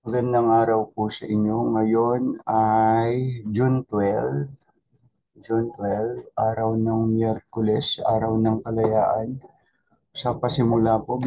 Magandang araw po sa inyo. Ngayon ay June 12, araw ng Miyerkules, araw ng Kalayaan. Sa pasimula po,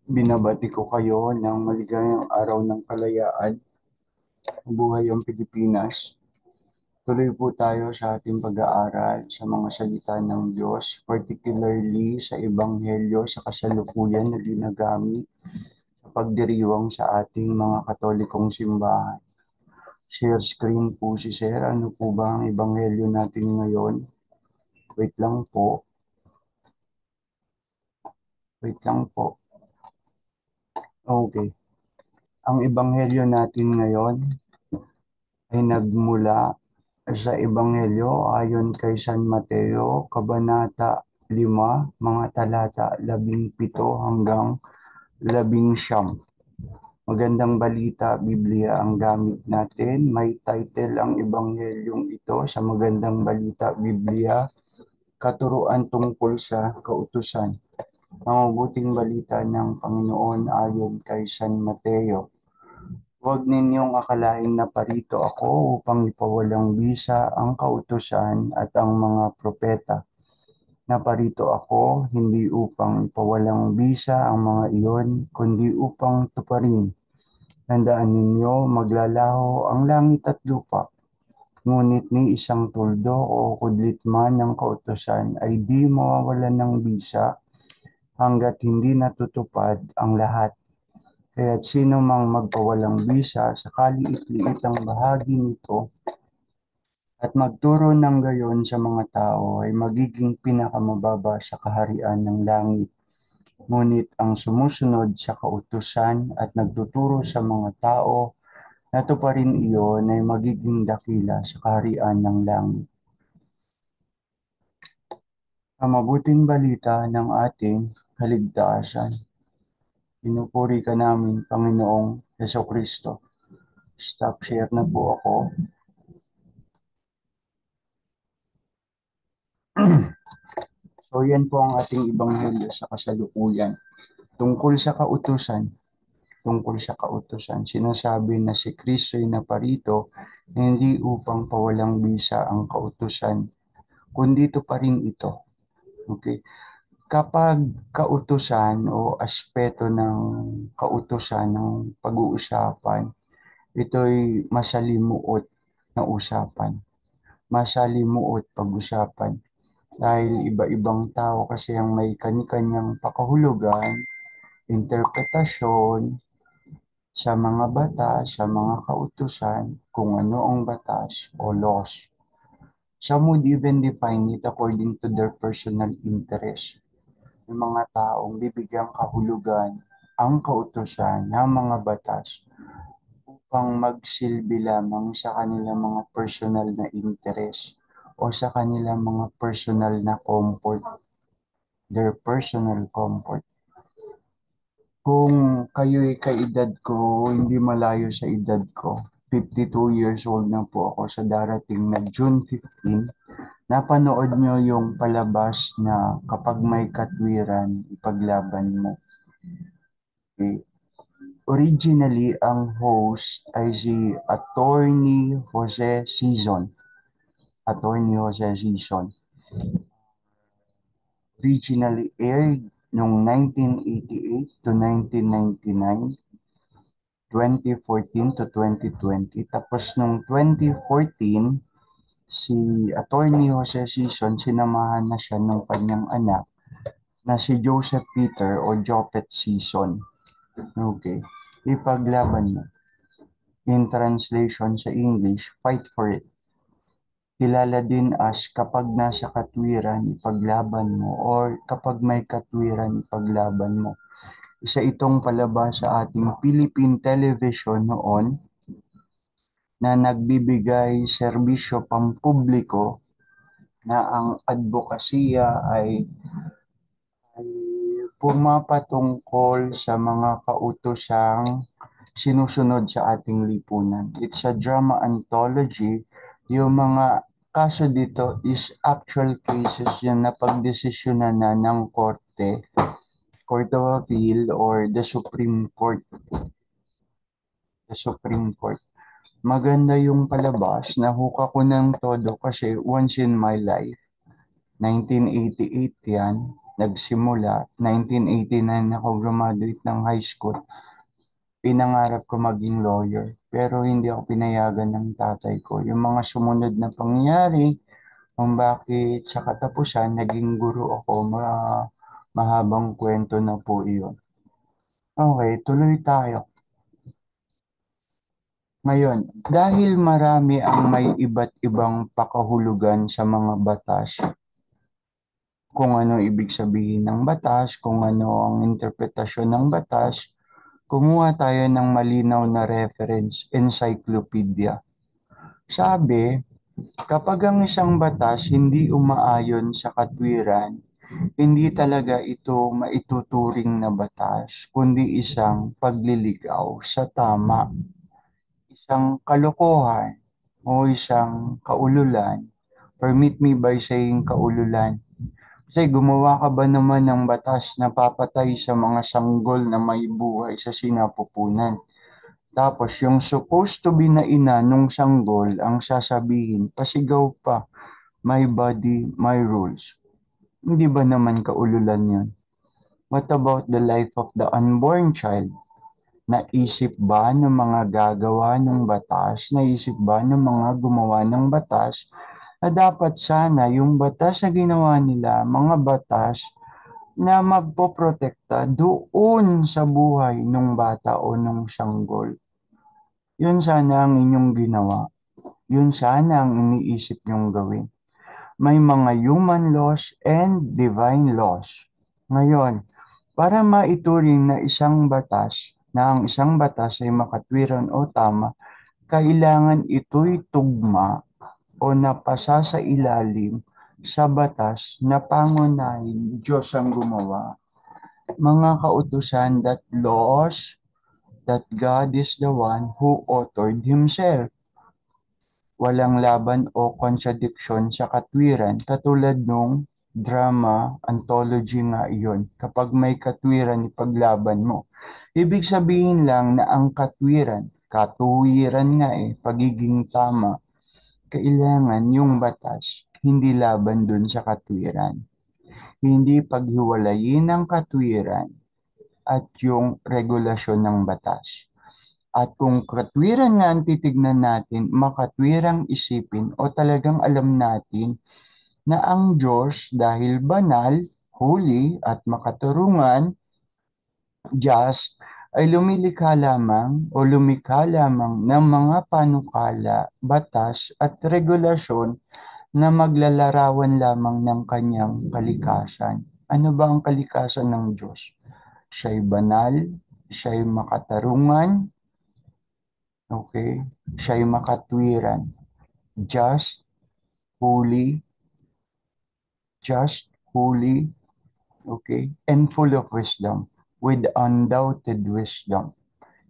binabati ko kayo ng maligayang araw ng Kalayaan. Buhay ang Pilipinas. Tuloy po tayo sa ating pag-aaral sa mga salita ng Diyos, particularly sa Ebanghelyo sa kasalukuyan na ginagamit sa pagdiriwang sa ating mga Katolikong simbahan. Share screen po si Sir. Ano po ba ang ebanghelyo natin ngayon? Wait lang po. Wait lang po. Okay. Ang ebanghelyo natin ngayon ay nagmula sa ebanghelyo ayon kay San Mateo, Kabanata 5, mga talata 17 hanggang 19. Magandang balita, Biblia ang gamit natin. May title ang ebanghelyong ito sa Magandang Balita, Biblia, Katuruan tungkol sa kautusan. Ang mabuting balita ng Panginoon ayon kay San Mateo. Huwag ninyong akalain na parito ako upang ipawalang bisa ang kautusan at ang mga propeta. Naparito ako hindi upang ipawalang bisa ang mga iyon, kundi upang tuparin. Tandaan ninyo, maglalaho ang langit at lupa. Ngunit ni isang tuldo o kudlit man ng kautusan ay di mawawalan ng bisa hanggat hindi natutupad ang lahat. Kaya't sino mang magpawalang bisa sa kaliit-liit ang bahagi nito at magturo ng gayon sa mga tao ay magiging pinakamababa sa kaharian ng langit. Ngunit ang sumusunod sa kautusan at nagtuturo sa mga tao, natuparin iyon ay magiging dakila sa kaharian ng langit. Ang mabuting balita ng ating kaligtasan. Pinupuri ka namin, Panginoong Hesukristo. Stop share na po ako. So yan po ang ating ebanghelyo sa kasalukuyan. Tungkol sa kautusan, sinasabi na si Kristo ay naparito hindi upang pawalang bisa ang kautusan, kundi ito pa rin ito. Okay? Kapag kautusan o aspeto ng kautusan ng pag-uusapan, ito'y masalimuot na usapan. Masalimuot pag-usapan. Dahil iba-ibang tao kasi ang may kani-kanyang pakahulugan, interpretasyon sa mga batas, sa mga kautusan, kung ano ang batas o laws. Some would even define it according to their personal interest. Yung mga taong bibigyang kahulugan ang kautusan ng mga batas upang magsilbi lamang sa kanilang mga personal na interest o sa kanilang mga personal na comfort, their personal comfort. Kung kayo'y kaedad ko, hindi malayo sa edad ko, 52 years old na po ako sa darating na June 15, napanood nyo yung palabas na kapag may katwiran, ipaglaban mo. Okay. Originally, ang host ay si Attorney Jose Sison. Attorney Jose Sison. Originally aired noong 1988 to 1999, 2014 to 2020. Tapos noong 2014, si Attorney Jose Sison, sinamahan na siya ng kanyang anak na si Joseph Peter o Jopet Sison. Okay. Ipaglaban mo. In translation sa English, fight for it. Kilala din as kapag nasa katwiran, ipaglaban mo or kapag may katwiran, ipaglaban mo. Isa itong palabas sa ating Philippine television noon na nagbibigay serbisyo pampubliko na ang advokasya ay pumapatungkol sa mga kautosang sinusunod sa ating lipunan. It's a drama anthology. Yung mga kaso dito is actual cases yung napagdesisyonan na ng korte, Court of Appeal or the Supreme Court. sa Supreme Court. Maganda yung palabas, nahuka ko ng todo kasi once in my life, 1988 yan, nagsimula, 1989 ako graduate ng high school, pinangarap ko maging lawyer, pero hindi ako pinayagan ng tatay ko. Yung mga sumunod na pangyayari, kung bakit sa katapusan, naging guro ako, mahabang kwento na po iyon. Okay, tuloy tayo. Ngayon, dahil marami ang may iba't ibang pakahulugan sa mga batas, kung ano ibig sabihin ng batas, kung ano ang interpretasyon ng batas, kumuha tayo ng malinaw na reference, encyclopedia. Sabi, kapag ang isang batas hindi umaayon sa katwiran, hindi talaga ito maituturing na batas, kundi isang pagliligaw sa tama, isang kalokohan o isang kaululan. Permit me by saying kaululan. Kasi gumawa ka ba naman ng batas na papatay sa mga sanggol na may buhay sa sinapupunan? Tapos yung supposed to be na ina nung sanggol ang sasabihin, pasigaw pa, my body, my rules. Hindi ba naman kaululan yun? What about the life of the unborn child? Naisip ba ng mga gagawa ng batas? Naisip ba ng mga gumawa ng batas na dapat sana yung batas na ginawa nila, mga batas na magpoprotekta doon sa buhay ng bata o ng sanggol? Yun sana ang inyong ginawa. Yun sana ang iniisip nyong gawin. May mga human laws and divine laws. Ngayon, para maituring na ang isang batas ay makatwiran o tama, kailangan ito'y tugma o napasa sa ilalim sa batas na pangunahing Diyos ang gumawa. Mga kautusan that laws that God is the one who authored Himself. Walang laban o contradiction sa katwiran katulad nung drama, anthology nga iyon. Kapag may katwiran, ipaglaban mo. Ibig sabihin lang na ang katuwiran nga pagiging tama, kailangan yung batas, hindi laban dun sa katwiran. Hindi paghiwalayin ng katwiran at yung regulasyon ng batas. At kung katwiran nga ang titignan natin, makatwirang isipin o talagang alam natin na ang Diyos dahil banal, holy at makatarungan, just, ay lumikha lamang ng mga panukala, batas at regulasyon na maglalarawan lamang ng kanyang kalikasan. Ano ba ang kalikasan ng Diyos? Siya'y banal, siya'y makatarungan, okay? Siya'y makatwiran, just, holy, just, holy, okay? And full of wisdom, with undoubted wisdom.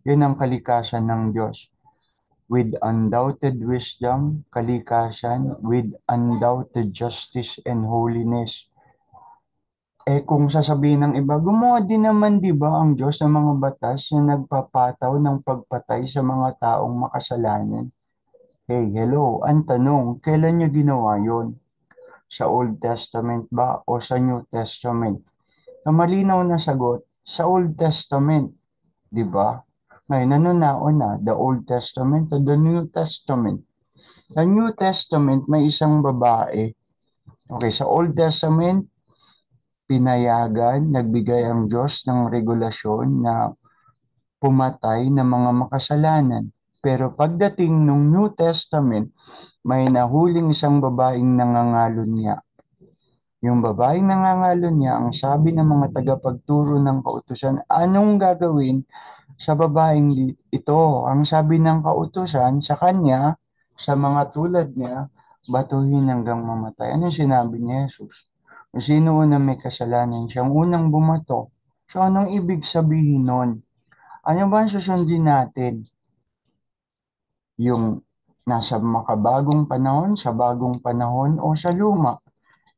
Yun ang kalikasan ng Diyos. With undoubted wisdom, kalikasan, with undoubted justice and holiness. Kung sasabihin ng iba, gumawa din naman, di ba, ang Diyos ng mga batas na nagpapataw ng pagpatay sa mga taong makasalanan? Hey, hello, ang tanong, kailan niyo ginawa yon? Sa Old Testament ba o sa New Testament? Ang malinaw na sagot, sa Old Testament, di ba? Ngayon, ano nauna, the Old Testament o the New Testament? Sa New Testament, may isang babae. Okay, sa Old Testament, pinayagan, nagbigay ang Diyos ng regulasyon na pumatay ng mga makasalanan. Pero pagdating ng New Testament, may nahuling isang babaeng nangangalon niya. Yung babaeng nangangalon niya, ang sabi ng mga tagapagturo ng kautusan, anong gagawin sa babaeng ito? Ang sabi ng kautusan sa kanya, sa mga tulad niya, batuhin hanggang mamatay. Ano sinabi ni Jesus? Kung sino unang may kasalanan, siyang unang bumato. So anong ibig sabihin nun? Ano ba ang susundin natin? Yung nasa makabagong panahon, sa bagong panahon, o sa luma?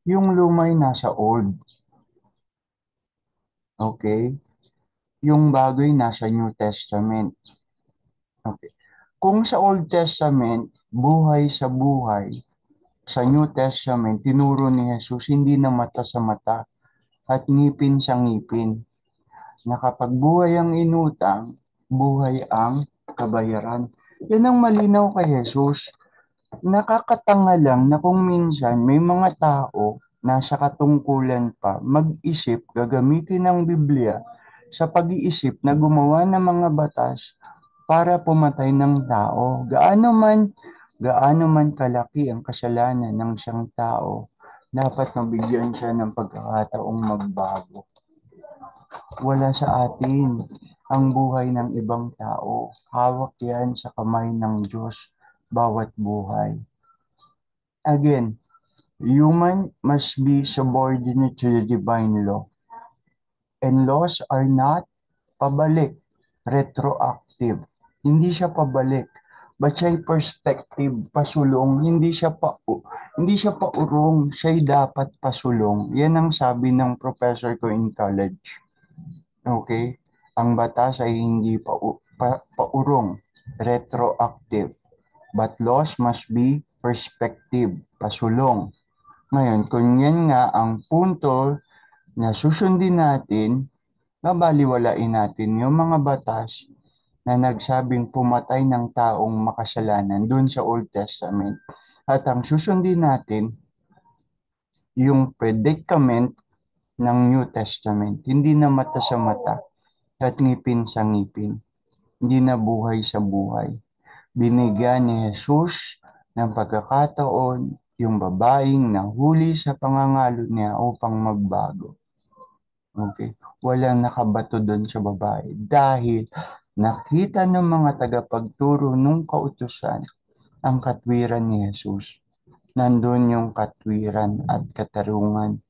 Yung luma ay nasa old. Okay? Yung bago ay nasa New Testament. Okay. Kung sa Old Testament, buhay sa buhay, sa New Testament, tinuro ni Jesus, hindi na mata sa mata at ngipin sa ngipin, na kapag buhay ang inutang, buhay ang kabayaran. Yan ang malinaw kay Jesus. Nakakatanga lang na kung minsan may mga tao nasa katungkulan pa mag-isip, gagamitin ng Biblia sa pag-iisip na gumawa ng mga batas para pumatay ng tao. Gaano man kalaki ang kasalanan ng isang tao, dapat mabigyan siya ng pagkakataong magbago. Wala sa atin ang buhay ng ibang tao. Hawak yan sa kamay ng Diyos, bawat buhay. Again, human must be subordinate to the divine law. And laws are not pabalik, retroactive. Hindi siya pabalik. But siya'y perspective, pasulong, hindi siya paurong, siya'y dapat pasulong. Yan ang sabi ng professor ko in college. Okay? Ang batas ay hindi paurong, retroactive. But laws must be perspective, pasulong. Ngayon, kung yan nga ang punto na susundin natin, babaliwalain natin yung mga batas na nagsabing pumatay ng taong makasalanan dun sa Old Testament. At ang susundin natin, yung predicament ng New Testament. Hindi na mata sa mata at ngipin sa ngipin. Hindi na buhay sa buhay. Binigyan ni Jesus ng pagkakataon yung babaeng nahuli sa pangangalo niya upang magbago. Okay? Walang nakabato doon sa babae dahil nakita ng mga tagapagturo nung kautusan ang katwiran ni Jesus. Nandun yung katwiran at katarungan.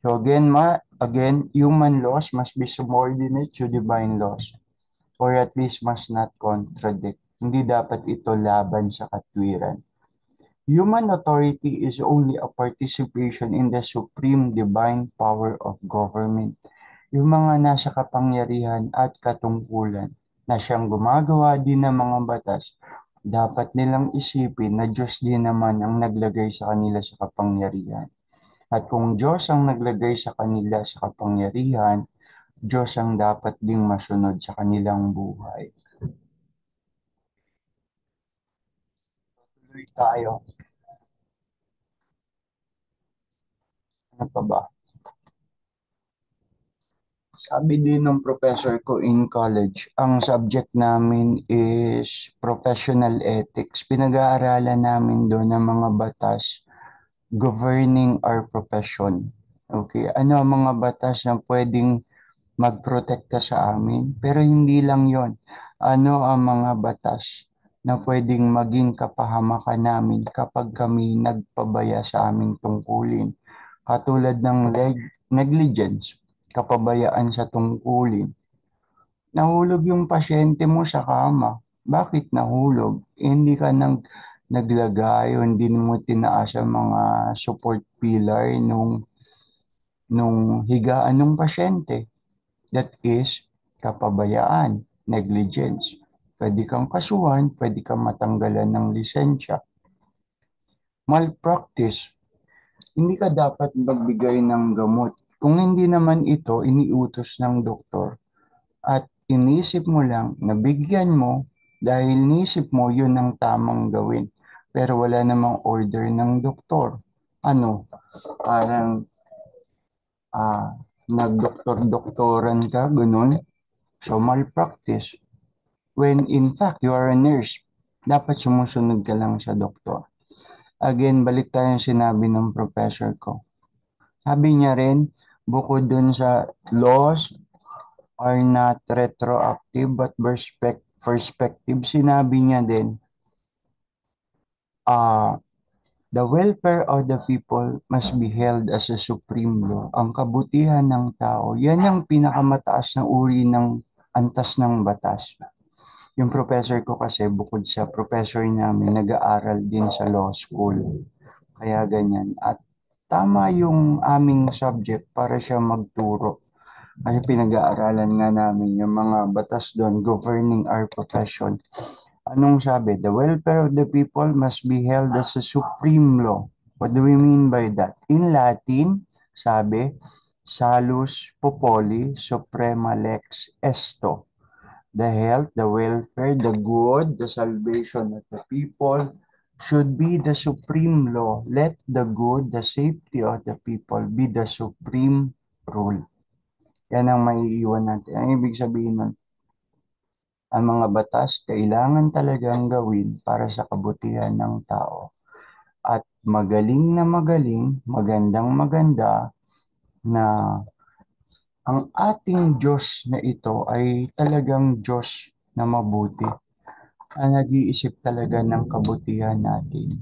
So again, human laws must be subordinate to divine laws, or at least must not contradict. Hindi dapat ito laban sa katwiran. Human authority is only a participation in the supreme divine power of government. Yung mga nasa kapangyarihan at katungkulan na siyang gumagawa din ng mga batas, dapat nilang isipin na Diyos din naman ang naglagay sa kanila sa kapangyarihan. At kung Diyos ang naglagay sa kanila sa kapangyarihan, Diyos ang dapat ding masunod sa kanilang buhay. Tuloy tayo. Ano pa ba? Sabi din ng professor ko in college, ang subject namin is professional ethics. Pinag-aaralan namin doon ng mga batas governing our profession. Okay, ano ang mga batas na pwedeng magprotekta sa amin? Pero hindi lang yon. Ano ang mga batas na pwedeng maging kapahamakan namin kapag kami nagpabaya sa aming tungkulin? Katulad ng negligence, kapabayaan sa tungkulin. Nahulog yung pasyente mo sa kama. Bakit nahulog? Hindi ka naglagay o hindi mo tinaas ang mga support pillar nung higaan ng pasyente. That is kapabayaan, negligence. Pwede kang kasuhan, pwede kang matanggalan ng lisensya. Malpractice, hindi ka dapat magbigay ng gamot. Kung hindi naman ito iniutos ng doktor at inisip mo lang, nabigyan mo dahil nisip mo yun ang tamang gawin. Pero wala namang order ng doktor. Ano, parang ah, nagdoktor-doktoran ka, ganun. So malpractice. When in fact, you are a nurse. Dapat sumusunod ka lang sa doktor. Again, balik tayo yung sinabi ng professor ko. Sabi niya rin, bukod dun sa laws are not retroactive but perspective, sinabi niya din, uh, the welfare of the people must be held as a supreme law. Ang kabutihan ng tao, yan ang pinakamataas na uri ng antas ng batas. Yung professor ko kasi, bukod sa professor namin, nag-aaral din sa law school. Kaya ganyan. At tama yung aming subject para siya magturo. Kasi pinag-aaralan nga namin yung mga batas doon governing our profession. Anong sabi? The welfare of the people must be held as a supreme law. What do we mean by that? In Latin, sabi, salus populi suprema lex esto. The health, the welfare, the good, the salvation of the people should be the supreme law. Let the good, the safety of the people be the supreme rule. Yan ang maiiwan natin. Ang ibig sabihin nun, ang mga batas kailangan talagang gawin para sa kabutihan ng tao. At magaling na magaling, magandang maganda na ang ating Diyos na ito ay talagang Diyos na mabuti. Ang nag-iisip talaga ng kabutihan natin.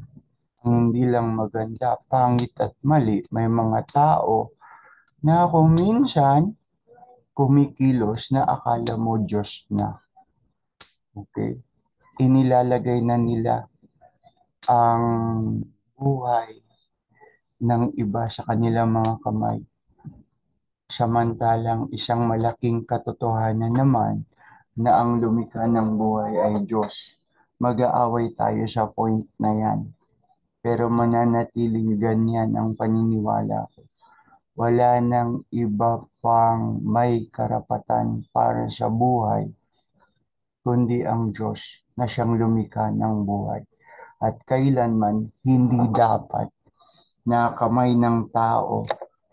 Ang hindi lang maganda, pangit at mali, may mga tao na kung minsan kumikilos na akala mo Diyos na. Okay? Inilalagay na nila ang buhay ng iba sa kanilang mga kamay. Samantalang isang malaking katotohanan naman na ang lumikha ng buhay ay Diyos. Mag-aaway tayo sa point na yan. Pero mananatiling ganyan ang paniniwala ko. Wala nang iba pang may karapatan para sa buhay, kundi ang Diyos na siyang lumikha ng buhay. At kailanman hindi dapat na kamay ng tao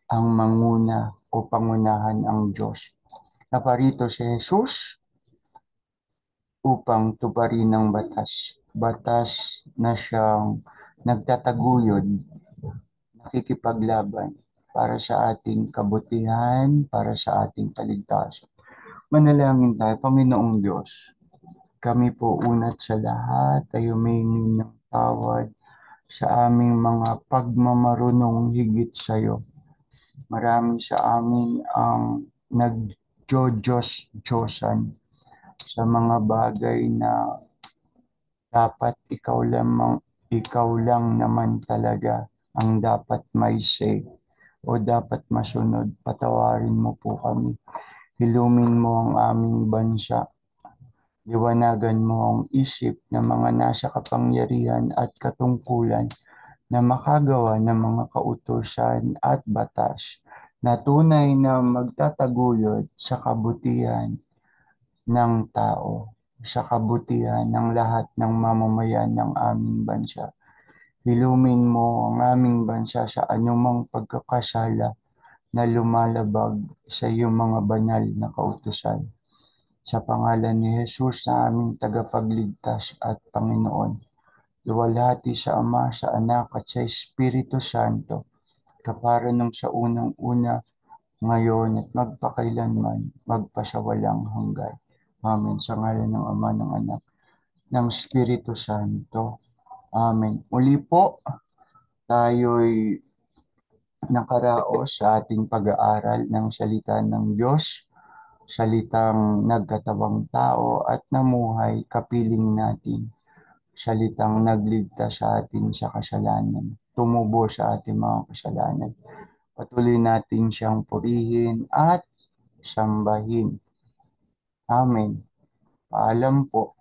ang manguna o pangunahan ang Diyos. Naparito si Jesus upang tuparin ng batas. Batas na siyang nagtataguyod, nakikipaglaban para sa ating kabutihan, para sa ating kaligtasan. Manalangin tayo, Panginoong Diyos. Kami po unat sa lahat ay humingi ng tawad sa aming mga pagmamarunong higit sa iyo. Marami sa amin ang nag-Diyos-Diyosan sa mga bagay na dapat ikaw lang naman talaga ang dapat may say o dapat masunod. Patawarin mo po kami. Hilumin mo ang aming bansa. Liwanagan mo ang isip ng mga nasa kapangyarihan at katungkulan na makagawa ng mga kautusan at batas na tunay na magtataguyod sa kabutihan ng tao, sa kabutihan ng lahat ng mamamayan ng aming bansa. Hilumin mo ang aming bansa sa anumang pagkakasala na lumalabag sa iyong mga banal na kautusan. Sa pangalan ni Jesus na aming tagapagligtas at Panginoon, luwalhati sa Ama, sa Anak at sa Espiritu Santo, kapara nung sa unang-una, ngayon at magpakailanman, magpasawalang hanggan. Amen. Sa ngalan ng Ama, ng Anak, ng Espiritu Santo. Amen. Muli po, tayo'y nakaraos sa ating pag-aaral ng salita ng Diyos, salitang nagkatawang tao at namuhay kapiling natin, salitang nagligtas sa atin sa kasalanan, tumubo sa ating mga kasalanan. Patuloy natin siyang purihin at sambahin. Amen. Paalam po.